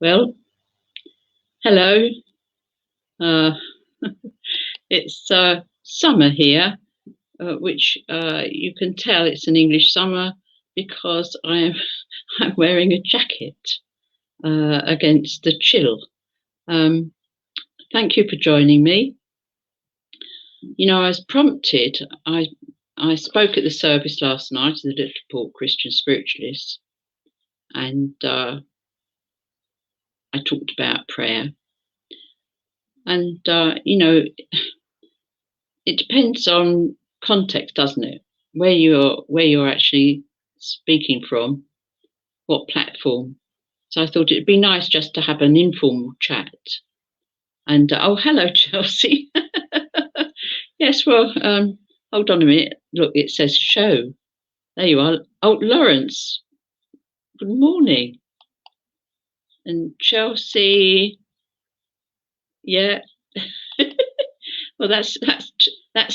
Well, hello. Uh, it's summer here, which you can tell it's an English summer because I'm wearing a jacket against the chill. Um, Thank you for joining me. You know, I was prompted. I spoke at the service last night at the Little Port Christian Spiritualists, and I talked about prayer. And it depends on context, doesn't it? Where you're actually speaking from, what platform. So I thought it'd be nice just to have an informal chat. And oh, hello, Chelsea. Yes, well, hold on a minute. Look, it says show. There you are. Oh, Lawrence. Good morning. And Chelsea. Yeah. Well, that's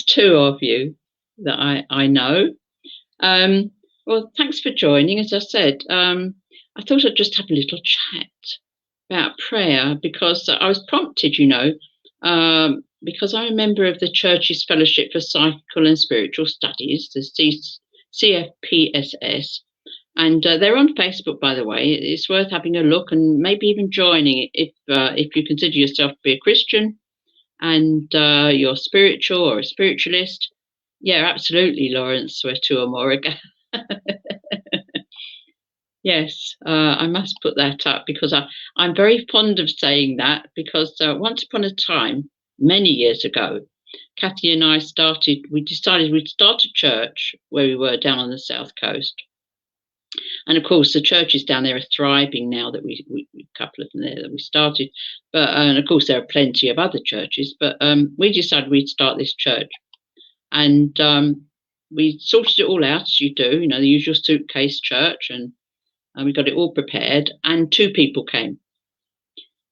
two of you that I know. Well, thanks for joining. As I said, I thought I'd just have a little chat about prayer because I was prompted, because I'm a member of the Church's Fellowship for Psychical and Spiritual Studies, the CFPSS, and they're on Facebook, by the way. It's worth having a look and maybe even joining it if you consider yourself to be a Christian and you're spiritual or a spiritualist. Yeah, absolutely, Lawrence, where two or more are. Yes, I must put that up because I'm very fond of saying that because once upon a time, many years ago, Kathy and I we decided we'd start a church where we were down on the south coast. And of course, the churches down there are thriving now that a couple of them there that we started. But and of course, there are plenty of other churches. But we decided we'd start this church, and we sorted it all out as you do, the usual suitcase church, and we got it all prepared. And two people came,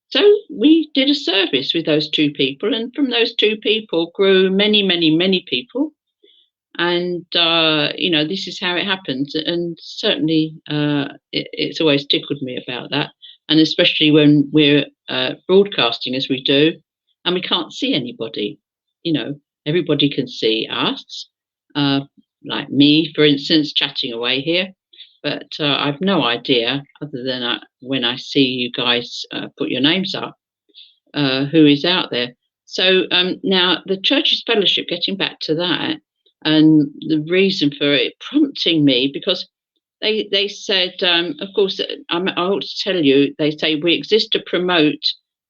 so we did a service with those two people, and from those two people grew many, many, many people. And this is how it happens, and certainly it's always tickled me about that, and especially when we're broadcasting as we do and we can't see anybody. Everybody can see us, like me, for instance, chatting away here, but I've no idea, other than when I see you guys put your names up, who is out there. So now the Church's Fellowship, getting back to that, and the reason for it prompting me, because they said, of course, I ought to tell you, they say we exist to promote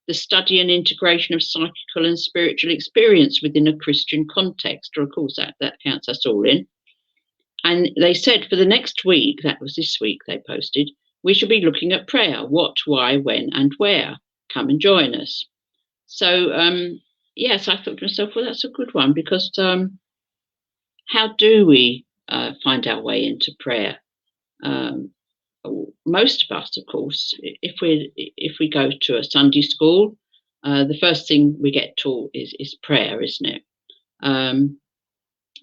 the study and integration of psychical and spiritual experience within a Christian context, or of course that counts us all in. And they said for the next week, that was this week they posted, we should be looking at prayer, what, why, when, and where. Come and join us. So, yes, I thought to myself, well, that's a good one, because how do we find our way into prayer? Most of us, of course, if we go to a Sunday school, the first thing we get taught is prayer, isn't it?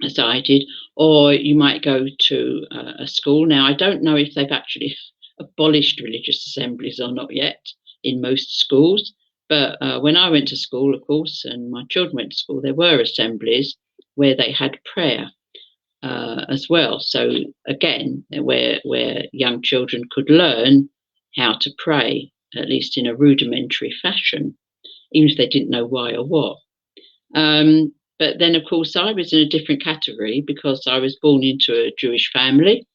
As I did. Or you might go to a school. Now, I don't know if they've actually abolished religious assemblies or not yet in most schools. But when I went to school, of course, and my children went to school, there were assemblies where they had prayer as well. So again, where young children could learn how to pray, at least in a rudimentary fashion, even if they didn't know why or what. But then, of course, I was in a different category because I was born into a Jewish family,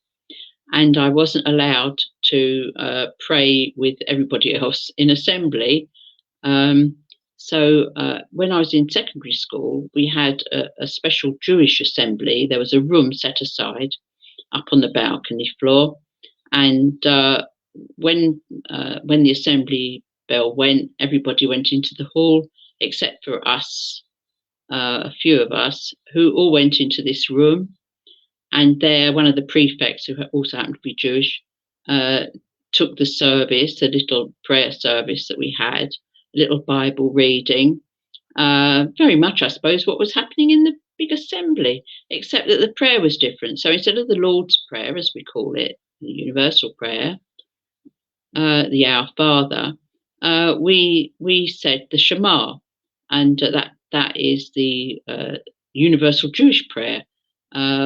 and I wasn't allowed to pray with everybody else in assembly. So when I was in secondary school, we had a special Jewish assembly. There was a room set aside up on the balcony floor, and when the assembly bell went, everybody went into the hall except for us, a few of us, who all went into this room. And there, one of the prefects, who also happened to be Jewish, took the service, the little prayer service that we had, a little Bible reading, very much, I suppose, what was happening in the big assembly, except that the prayer was different. So instead of the Lord's Prayer, as we call it, the universal prayer, the Our Father, we said the Shema, and that is the universal Jewish prayer,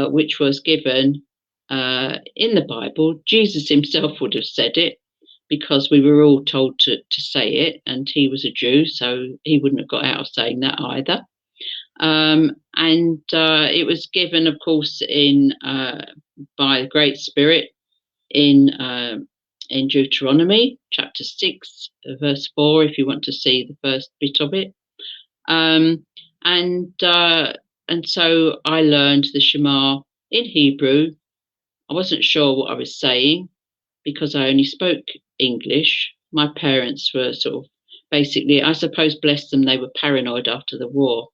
which was given in the Bible. Jesus himself would have said it because we were all told to say it, and he was a Jew, so he wouldn't have got out of saying that either. And it was given, of course, in by the Great Spirit in Deuteronomy chapter 6, verse 4, if you want to see the first bit of it. Um, and so I learned the Shema in Hebrew. I wasn't sure what I was saying because I only spoke English. My parents were sort of basically, I suppose, bless them, they were paranoid after the war,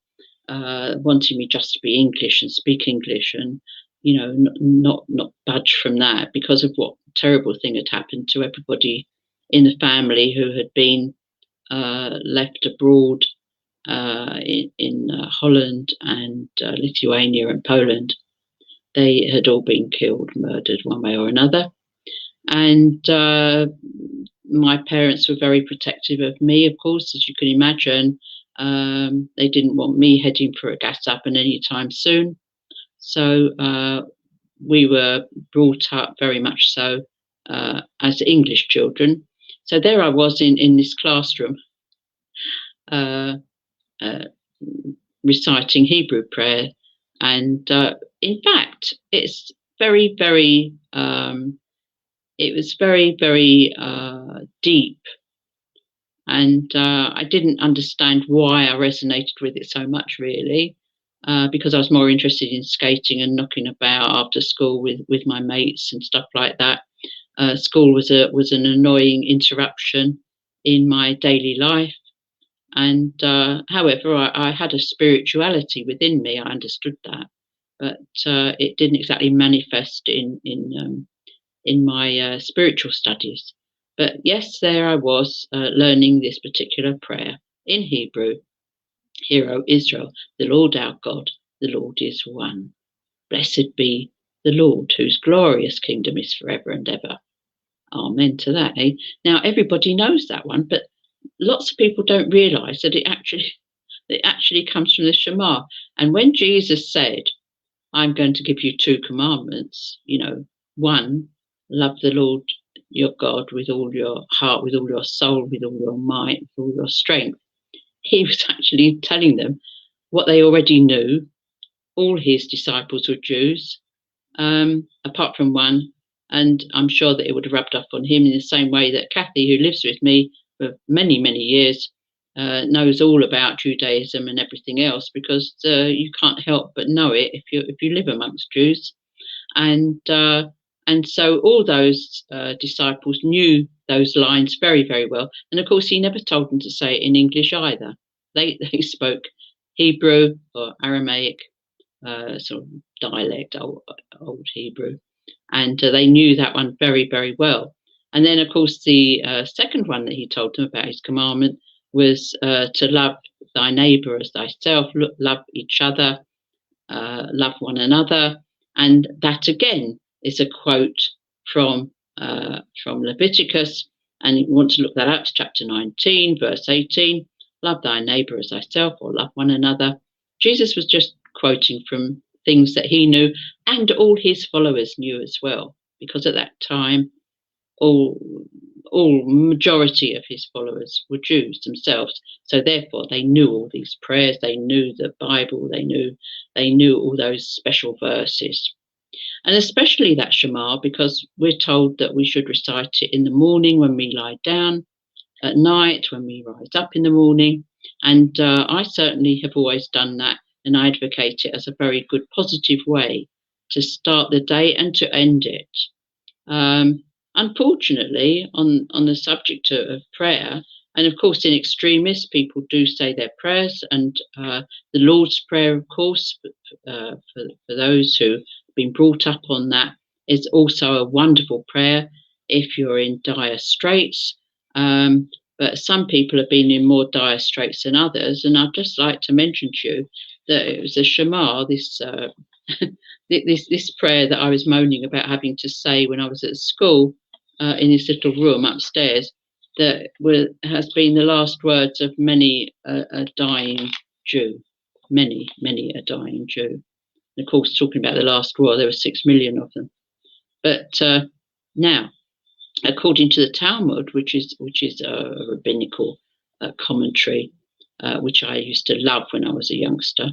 wanting me just to be English and speak English, and not budge from that because of what terrible thing had happened to everybody in the family who had been left abroad in Holland and Lithuania and Poland. They had all been killed, murdered one way or another. And my parents were very protective of me, of course, as you can imagine. They didn't want me heading for a gas oven anytime soon. So we were brought up very much so as English children. So there I was in this classroom reciting Hebrew prayer. And in fact, it's very, very, it was very, very deep. And I didn't understand why I resonated with it so much, really, because I was more interested in skating and knocking about after school with my mates and stuff like that. School was an annoying interruption in my daily life. And however, I had a spirituality within me. I understood that, but it didn't exactly manifest in my spiritual studies. But yes, there I was learning this particular prayer in Hebrew. Hear, O Israel, the Lord our God, the Lord is one. Blessed be the Lord, whose glorious kingdom is forever and ever. Amen to that. Eh? Now everybody knows that one, but lots of people don't realise that it actually comes from the Shema. And when Jesus said, "I'm going to give you two commandments," one, love the Lord your God with all your heart, with all your soul, with all your might, with all your strength, he was actually telling them what they already knew. All his disciples were Jews, apart from one, and I'm sure that it would have rubbed off on him in the same way that Kathy, who lives with me for many, many years, knows all about Judaism and everything else, because you can't help but know it if you live amongst Jews. And so all those disciples knew those lines very, very well. And of course, he never told them to say it in English either. They spoke Hebrew or Aramaic, sort of dialect, old Hebrew, and they knew that one very, very well. And then, of course, the second one that he told them about, his commandment, was to love thy neighbour as thyself, love each other, love one another. And that again is a quote from Leviticus. And you want to look that up, chapter 19, verse 18, love thy neighbour as thyself, or love one another. Jesus was just quoting from things that he knew and all his followers knew as well, because at that time all majority of his followers were Jews themselves, so therefore they knew all these prayers, they knew the Bible, they knew all those special verses, and especially that Shema, because we're told that we should recite it in the morning when we lie down, at night when we rise up in the morning. And I certainly have always done that, and I advocate it as a very good positive way to start the day and to end it. Unfortunately, on the subject of prayer, and of course in extremis, people do say their prayers, and the Lord's Prayer, of course, for those who've been brought up on that, is also a wonderful prayer if you're in dire straits. But some people have been in more dire straits than others, and I'd just like to mention to you that it was a Shema, this this prayer that I was moaning about having to say when I was at school in this little room upstairs. that has been the last words of many a dying Jew. Many a dying Jew. And of course, talking about the last war, there were 6 million of them. But now, according to the Talmud, which is a rabbinical commentary, which I used to love when I was a youngster,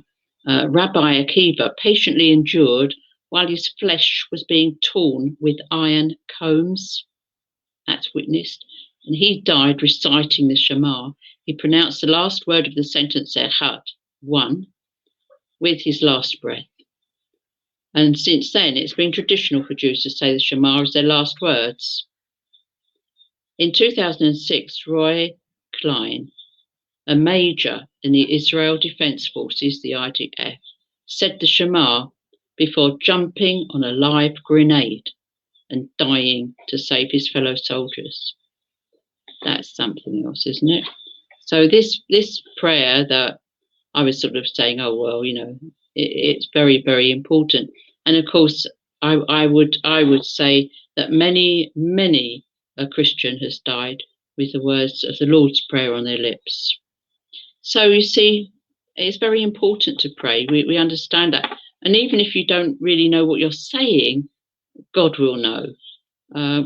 Rabbi Akiva patiently endured while his flesh was being torn with iron combs. That's witnessed. And he died reciting the Shema. He pronounced the last word of the sentence Echad, one, with his last breath. And since then, it's been traditional for Jews to say the Shema as their last words. In 2006, Roy Klein, a major in the Israel Defense Forces, the IDF, said the Shema before jumping on a live grenade and dying to save his fellow soldiers. That's something else, isn't it? So this prayer that I was sort of saying, oh well, it's very, very important. And of course, I would say that many a Christian has died with the words of the Lord's Prayer on their lips. So you see, it's very important to pray. We understand that, and even if you don't really know what you're saying, God will know,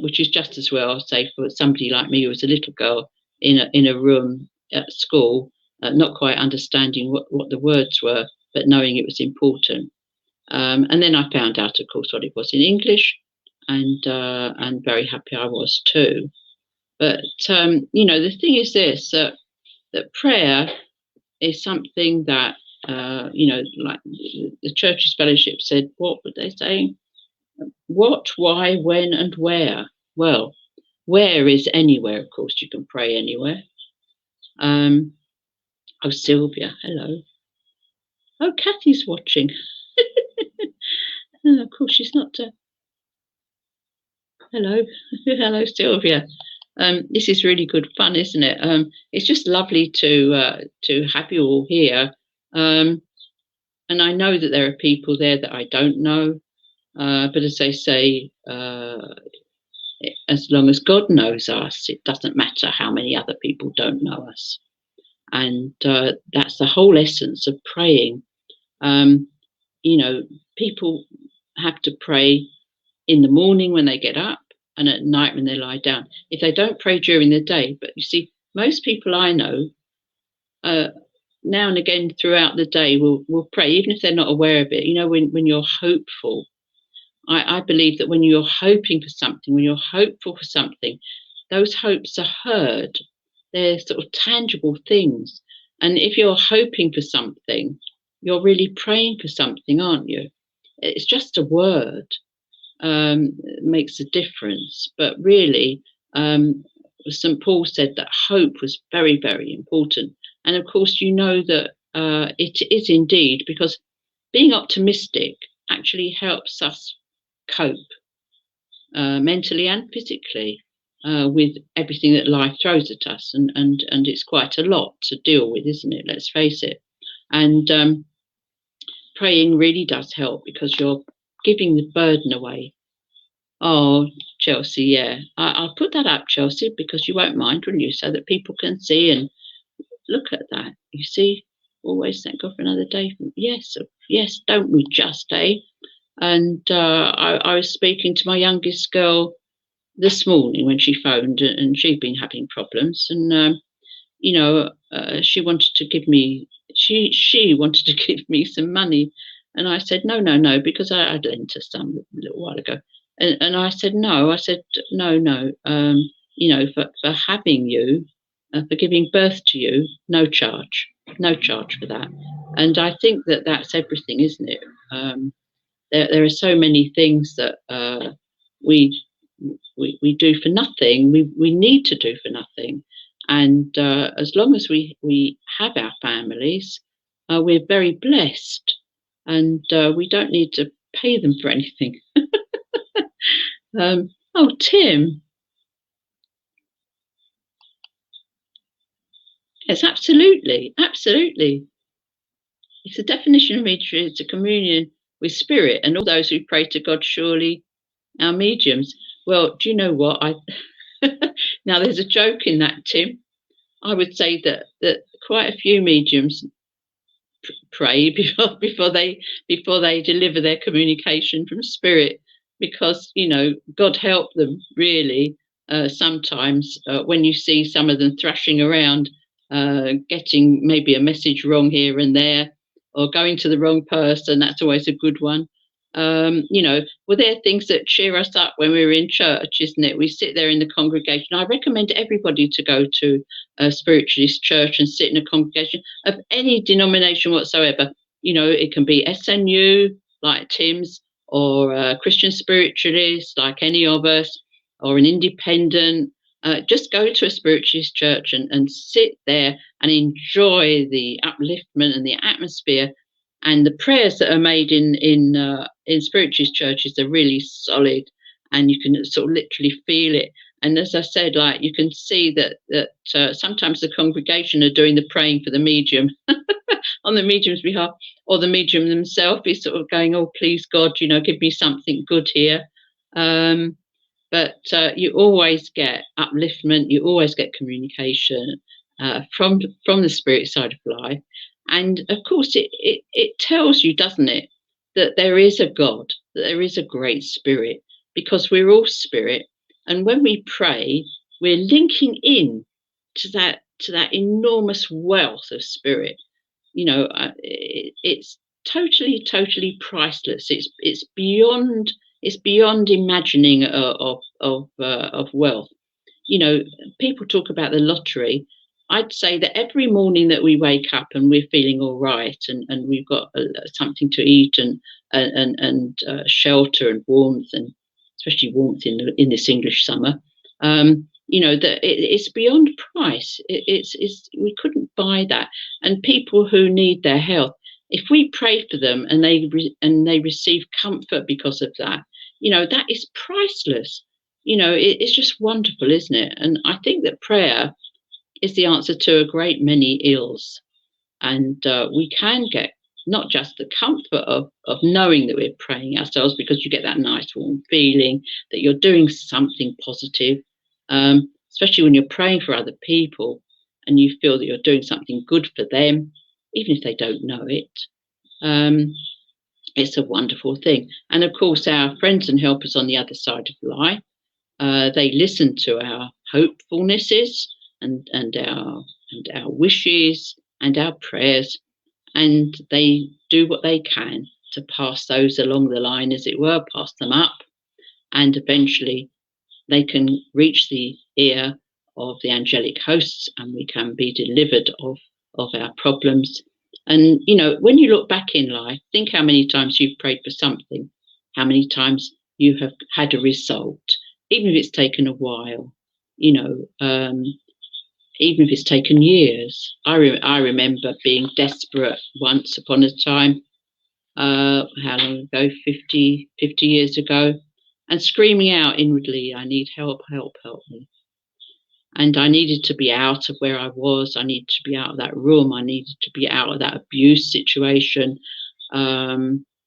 which is just as well, say, for somebody like me who was a little girl in a room at school, not quite understanding what the words were, but knowing it was important. And then I found out, of course, what it was in English, and very happy I was too. But the thing is this: that prayer is something that like the Church's Fellowship said. What were they saying? What, why, when, and where? Well, where is anywhere. Of course, you can pray anywhere. Oh, Sylvia, hello. Oh, Kathy's watching. Of course, she's not. Hello, hello, Sylvia. This is really good fun, isn't it? It's just lovely to have you all here. And I know that there are people there that I don't know, but as they say, as long as God knows us, it doesn't matter how many other people don't know us. And that's the whole essence of praying. People have to pray in the morning when they get up and at night when they lie down. If they don't pray during the day, but you see, most people I know, now and again throughout the day will pray, even if they're not aware of it. When you're hopeful, I believe that when you're hoping for something, when you're hopeful for something, those hopes are heard. They're sort of tangible things. And if you're hoping for something, you're really praying for something, aren't you? It's just a word. Makes a difference. But really, St. Paul said that hope was very, very important. And of course, that it is indeed, because being optimistic actually helps us cope mentally and physically with everything that life throws at us. And it's quite a lot to deal with, isn't it? Let's face it. And praying really does help, because you're giving the burden away. Oh, Chelsea, yeah. I'll put that up, Chelsea, because you won't mind, will you? So that people can see and look at that. You see, always thank God for another day. Yes, don't we just, eh? And I was speaking to my youngest girl this morning when she phoned, and she'd been having problems. And, she wanted to give me, she wanted to give me some money. And I said, no, because I'd lent her some a little while ago. And I said, no, for having you, for giving birth to you, no charge for that. And I think that that's everything, isn't it? There are so many things that we do for nothing. We need to do for nothing. And as long as we have our families, we're very blessed, and we don't need to pay them for anything. Oh, Tim. Yes, absolutely. It's the definition of ministry. It's a communion with spirit, and all those who pray to God, surely our mediums. Well, do you know what? Now, there's a joke in that, Tim. I would say that quite a few mediums pray before they deliver their communication from spirit, because God help them really. Sometimes when you see some of them thrashing around, getting maybe a message wrong here and there, or going to the wrong person, that's always a good one. Well, there are things that cheer us up when we're in church, isn't it? We sit there in the congregation. I recommend everybody to go to a spiritualist church and sit in a congregation of any denomination whatsoever. It can be SNU, like Tim's, or a Christian spiritualist, like any of us, or an independent. Just go to a spiritualist church and sit there and enjoy the upliftment and the atmosphere. And the prayers that are made in spiritualist churches are really solid, and you can sort of literally feel it. And as I said, like, you can see that sometimes the congregation are doing the praying for the medium on the medium's behalf, or the medium themselves is sort of going, "Oh, please God, give me something good here." But you always get upliftment, you always get communication from the spirit side of life. And of course, it tells you, doesn't it, that there is a God, that there is a great spirit, because we're all spirit. And when we pray, we're linking in to that enormous wealth of spirit. It's totally priceless. It's beyond imagining of wealth. People talk about the lottery. I'd say that every morning that we wake up and we're feeling all right, and we've got something to eat and shelter and warmth, and especially warmth in this English summer, that it's beyond price. We couldn't buy that. And people who need their health, if we pray for them and they receive comfort because of that, that is priceless. It's just wonderful, isn't it? And I think that prayer is the answer to a great many ills. And we can get not just the comfort of knowing that we're praying ourselves, because you get that nice warm feeling that you're doing something positive, especially when you're praying for other people and you feel that you're doing something good for them, even if they don't know it. It's a wonderful thing. And of course, our friends and helpers on the other side of life, they listen to our hopefulnesses and our wishes and our prayers, and they do what they can to pass those along the line, as it were, pass them up, and eventually they can reach the ear of the angelic hosts, and we can be delivered of our problems. And when you look back in life, think how many times you've prayed for something, how many times you have had a result, even if it's taken a while, even if it's taken years. I remember being desperate once upon a time, how long ago, 50 years ago, and screaming out inwardly, "I need help, help, help me." And I needed to be out of where I was. I needed to be out of that room. I needed to be out of that abuse situation. I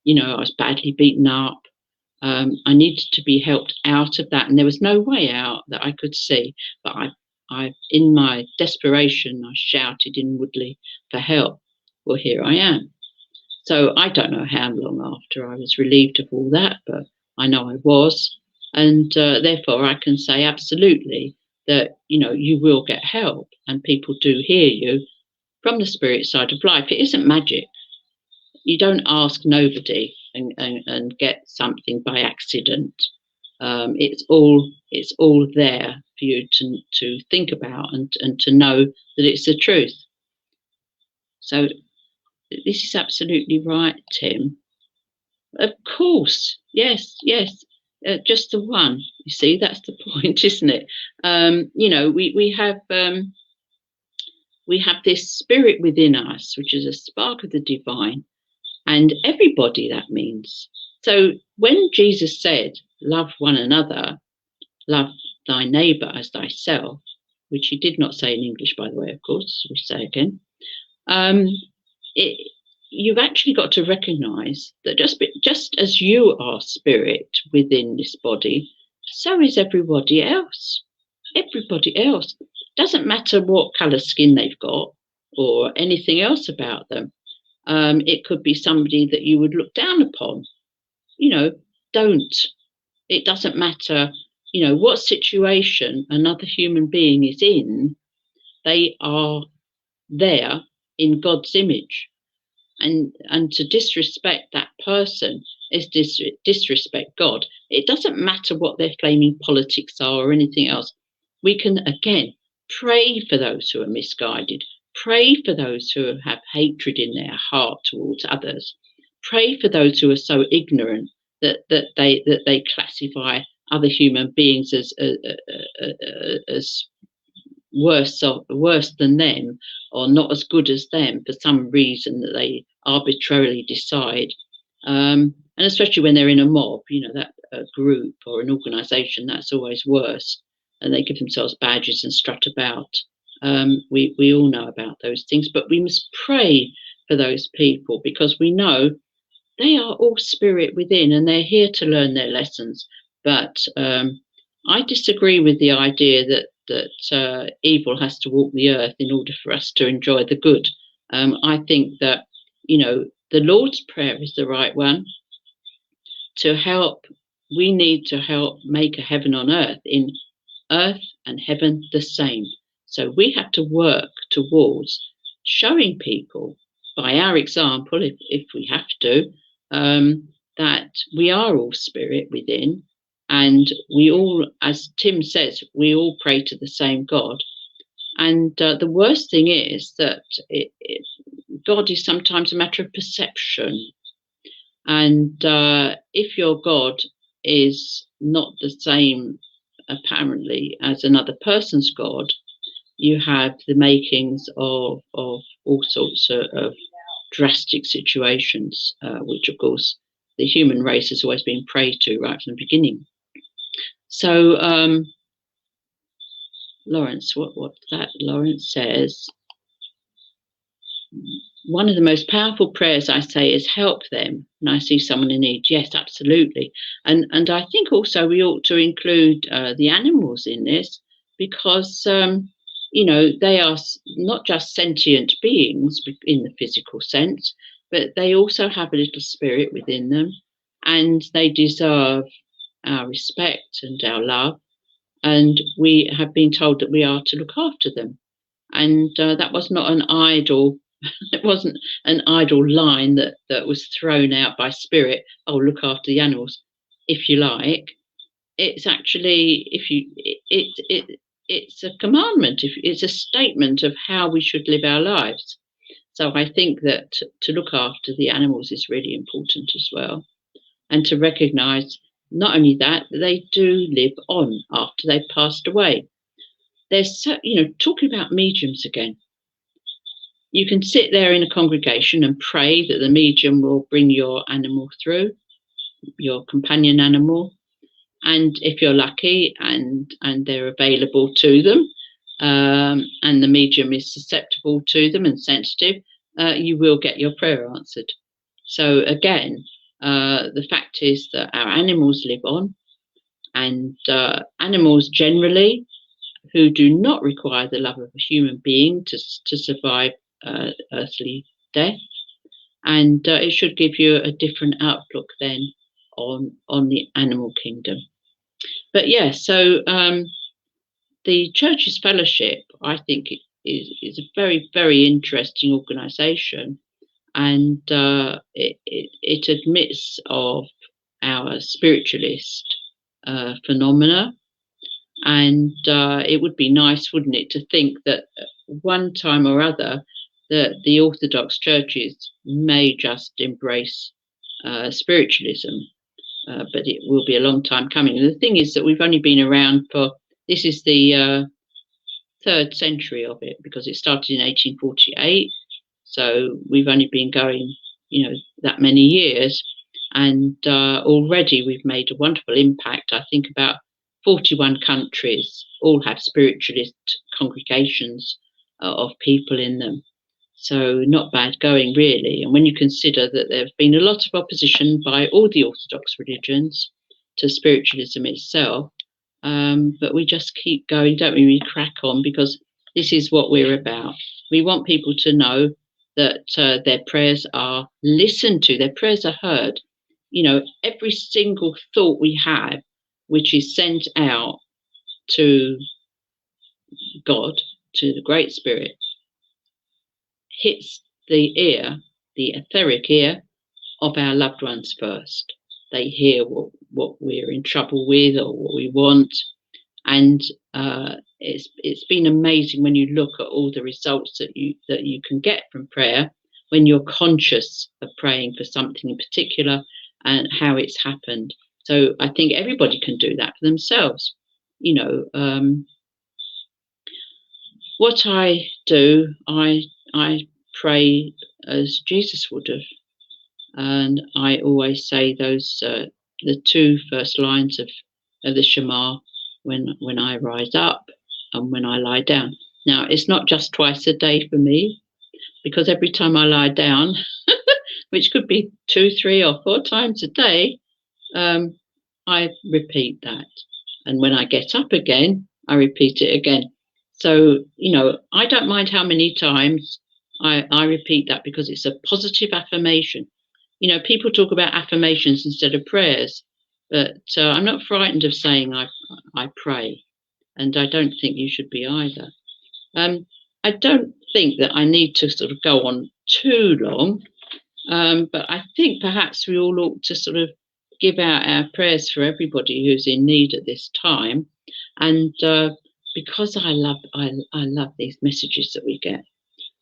was badly beaten up. I needed to be helped out of that, and there was no way out that I could see. But I, in my desperation, I shouted inwardly for help. Well, here I am. So I don't know how long after I was relieved of all that, but I know I was. And therefore I can say absolutely that, you will get help, and people do hear you from the spirit side of life. It isn't magic. You don't ask nobody and get something by accident. It's all there for you to think about and to know that it's the truth. So this is absolutely right, Tim. Of course, yes. Just the one. You see, that's the point, isn't it? We have this spirit within us, which is a spark of the divine, and everybody, that means. So when Jesus said, "Love one another, love thy neighbour as thyself," which he did not say in English, by the way, of course, we say again, you've actually got to recognise that just as you are spirit within this body, so is everybody else. everybody else. Doesn't matter what colour skin they've got or anything else about them. It could be somebody that you would look down upon. Don't. It doesn't matter, what situation another human being is in. They are there in God's image. And to disrespect that person is disrespect God. It doesn't matter what their flaming politics are or anything else. We can, again, pray for those who are misguided. Pray for those who have hatred in their heart towards others. Pray for those who are so ignorant that they classify other human beings as worse than them, or not as good as them for some reason that they arbitrarily decide. And especially when they're in a mob, that a group or an organisation, that's always worse. And they give themselves badges and strut about. We all know about those things, but we must pray for those people because we know they are all spirit within and they're here to learn their lessons. But I disagree with the idea that evil has to walk the earth in order for us to enjoy the good. I think that, the Lord's Prayer is the right one to help. We need to help make a heaven on earth, in earth and heaven the same. So we have to work towards showing people by our example, if we have to, that we are all spirit within. And we all, as Tim says, we all pray to the same God. And the worst thing is that God is sometimes a matter of perception. And if your God is not the same, apparently, as another person's God, you have the makings of all sorts of drastic situations, which, of course, the human race has always been prey to right from the beginning. So, Lawrence, what that Lawrence says, one of the most powerful prayers I say is help them when I see someone in need. Yes, absolutely. And I think also we ought to include the animals in this because, they are not just sentient beings in the physical sense, but they also have a little spirit within them and they deserve our respect and our love. And we have been told that we are to look after them. And that was not an idle, it wasn't an idle line that was thrown out by spirit. Oh, look after the animals, if you like. It's actually, it's a commandment. It's a statement of how we should live our lives. So I think that to look after the animals is really important as well, and to recognise not only that they do live on after they've passed away. There's, talking about mediums again. You can sit there in a congregation and pray that the medium will bring your animal through, your companion animal. And if you're lucky and they're available to them, and the medium is susceptible to them and sensitive, you will get your prayer answered. So again, the fact is that our animals live on, and animals generally who do not require the love of a human being to survive earthly death. And it should give you a different outlook then on the animal kingdom. But yeah, so the Church's Fellowship, I think, is a very, very interesting organisation, and it admits of our spiritualist phenomena. And it would be nice, wouldn't it, to think that one time or other that the Orthodox churches may just embrace spiritualism, but it will be a long time coming. And the thing is that we've only been around this is the 3rd century of it, because it started in 1848. So we've only been going, that many years. And already we've made a wonderful impact. I think about 41 countries all have spiritualist congregations of people in them. So not bad going, really. And when you consider that there have been a lot of opposition by all the Orthodox religions to spiritualism itself, But we just keep going, don't we? We crack on, because this is what we're about. We want people to know that their prayers are listened to, their prayers are heard. You know, every single thought we have, which is sent out to God, to the Great Spirit, hits the ear, the etheric ear of our loved ones first. They hear what we're in trouble with or what we want. And it's been amazing when you look at all the results that you can get from prayer when you're conscious of praying for something in particular and how it's happened. So I think everybody can do that for themselves. You know, what I do, I pray as Jesus would have, and I always say those the two first lines of the Shema when I rise up and when I lie down. Now, it's not just twice a day for me, because every time I lie down, which could be 2, 3, or 4 times a day, I repeat that. And when I get up again, I repeat it again. So, you know, I don't mind how many times I repeat that, because it's a positive affirmation. You know, people talk about affirmations instead of prayers, but I'm not frightened of saying I pray, and I don't think you should be either. I don't think that I need to sort of go on too long, but I think perhaps we all ought to sort of give out our prayers for everybody who's in need at this time, and because I love these messages that we get.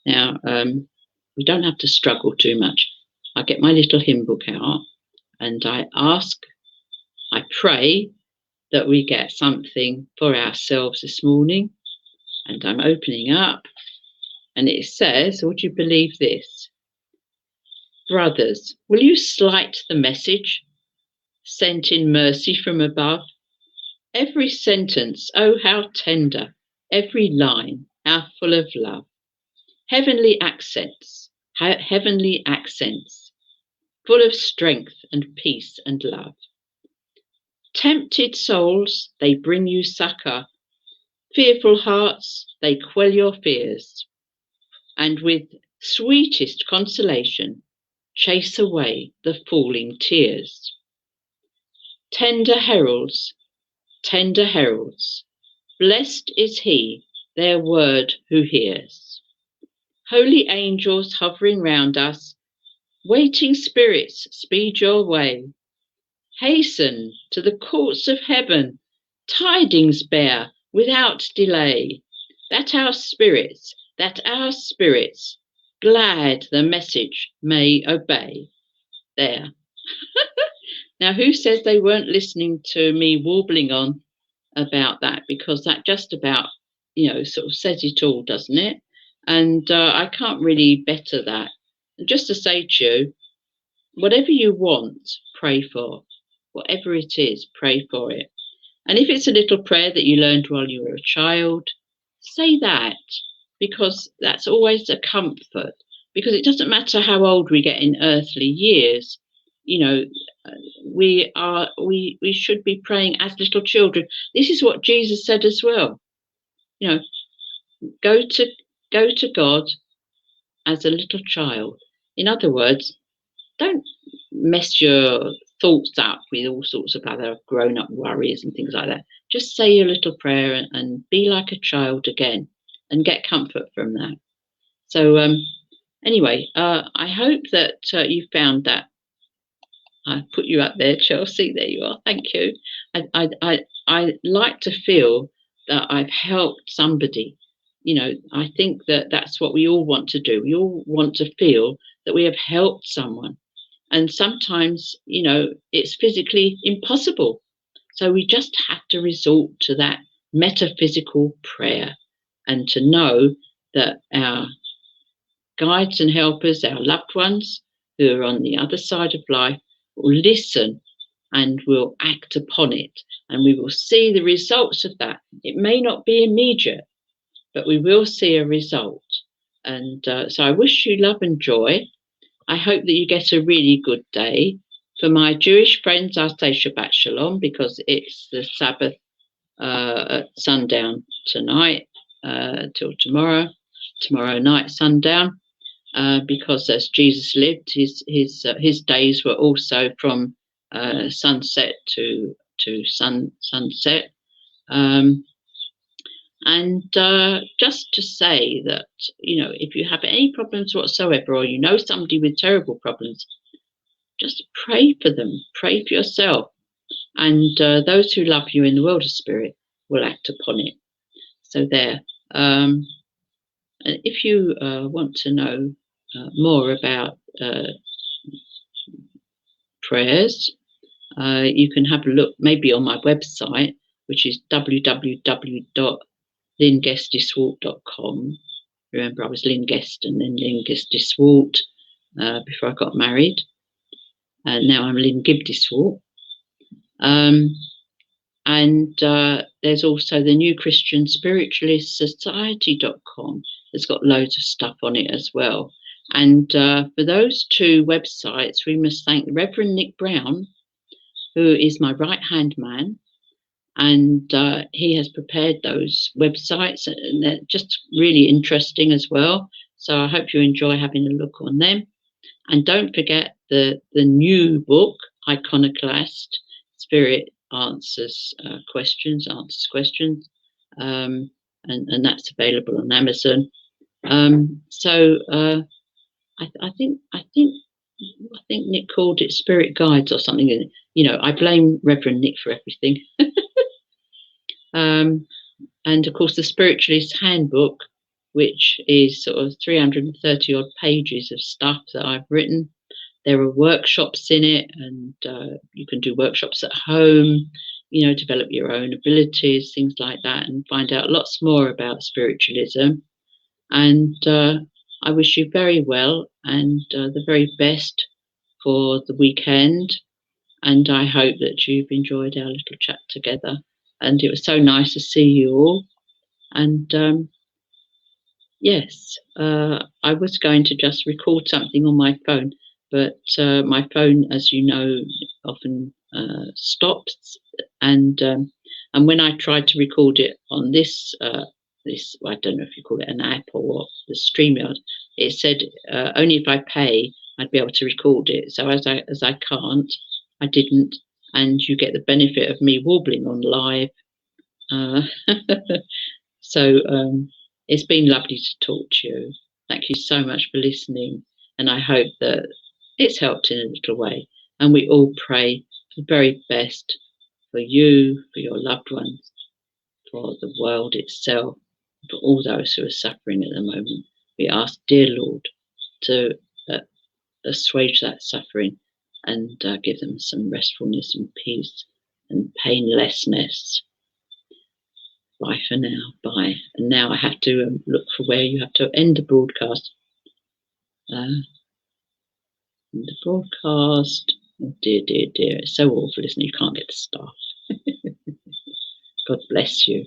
Now, we don't have to struggle too much. I get my little hymn book out and I pray that we get something for ourselves this morning. And I'm opening up, and it says, would you believe this? Brothers, will you slight the message sent in mercy from above? Every sentence, oh, how tender, every line, how full of love. Heavenly accents, full of strength and peace and love. Tempted souls, they bring you succor. Fearful hearts, they quell your fears. And with sweetest consolation, chase away the falling tears. Tender heralds, blessed is he, their word who hears. Holy angels hovering round us, waiting spirits, speed your way. Hasten to the courts of heaven, tidings bear without delay, that our spirits, glad the message may obey. There. Now, who says they weren't listening to me warbling on about that? Because that just about, you know, sort of says it all, doesn't it? And I can't really better that. And just to say to you, whatever you want, pray for. Whatever it is, pray for it. And if it's a little prayer that you learned while you were a child, say that, because that's always a comfort. Because it doesn't matter how old we get in earthly years, you know, we should be praying as little children. This is what Jesus said as well. You know, go to God as a little child. In other words, don't mess your thoughts up with all sorts of other grown-up worries and things like that. Just say your little prayer and be like a child again, and get comfort from that. So anyway, I hope that you found that. I put you up there, Chelsea. There you are. Thank you. I like to feel that I've helped somebody. You know, I think that that's what we all want to do. We all want to feel that we have helped someone. And sometimes, you know, it's physically impossible. So we just have to resort to that metaphysical prayer, and to know that our guides and helpers, our loved ones who are on the other side of life, will listen and will act upon it. And we will see the results of that. It may not be immediate, but we will see a result. And so I wish you love and joy. I hope that you get a really good day. For my Jewish friends, I'll say Shabbat Shalom, because it's the Sabbath at sundown tonight till tomorrow night sundown, because as Jesus lived, his days were also from sunset to sunset. And just to say that, if you have any problems whatsoever, or somebody with terrible problems, just pray for them, pray for yourself, and those who love you in the world of spirit will act upon it. So there. If you want to know more about prayers, you can have a look maybe on my website, which is www.lyngestiswalt.com. Remember, I was Lynn Guest and then Lynn Gestiswalt before I got married. And now I'm Lynn Gibb-de. And there's also the New Christian Spiritualist Society.com. It's got loads of stuff on it as well. And for those two websites, we must thank the Reverend Nick Brown, who is my right-hand man. And he has prepared those websites, and they're just really interesting as well. So I hope you enjoy having a look on them. And don't forget the new book, Iconoclast, Spirit Answers Questions, and that's available on Amazon. I think Nick called it Spirit Guides or something. I blame Reverend Nick for everything. And of course, the Spiritualist Handbook, which is sort of 330 odd pages of stuff that I've written. There are workshops in it, and you can do workshops at home, develop your own abilities, things like that, and find out lots more about spiritualism. And I wish you very well and the very best for the weekend. And I hope that you've enjoyed our little chat together. And it was so nice to see you all. And yes, I was going to just record something on my phone, but my phone, as you know, often stops. And when I tried to record it on this, I don't know if you call it an app or what, the StreamYard, it said only if I pay I'd be able to record it. So as I can't, I didn't, and you get the benefit of me warbling on live. So it's been lovely to talk to you. Thank you so much for listening, and I hope that it's helped in a little way. And we all pray for the very best for you, for your loved ones, for the world itself, for all those who are suffering at the moment. We ask, dear Lord, to assuage that suffering and give them some restfulness and peace and painlessness. Bye for now. Bye. And now I have to look for where you have to end the broadcast. Oh dear, dear, dear. It's so awful, isn't it? You can't get the staff. God bless you.